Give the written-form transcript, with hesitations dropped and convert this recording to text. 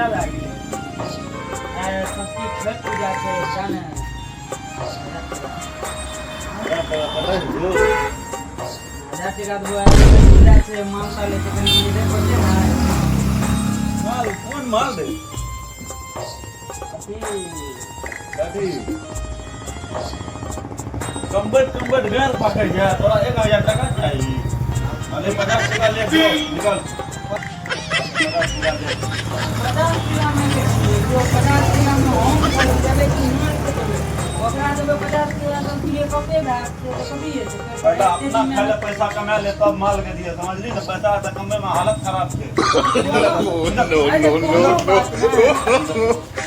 मेला लागी सबकी छठ पूजा છે જાને रात रात पूजा છે मांसा लेके मंदिर पहुंचे ना माल कौन माल दे दादी कंबट घर पकड़ गया थोड़ा 1000 टका चाहिए अरे 50 टका ले दो निकल 50 किलो में जो 50 किलो में हम जब कीमत ओकरा जब 50 किलो में दिए कपे भाग तो कभी है बेटा अपना खाले पैसा कमा ले तब माल के दिए समझ ली ना पैसा तो कमे में हालत खराब थे no, no, no, no.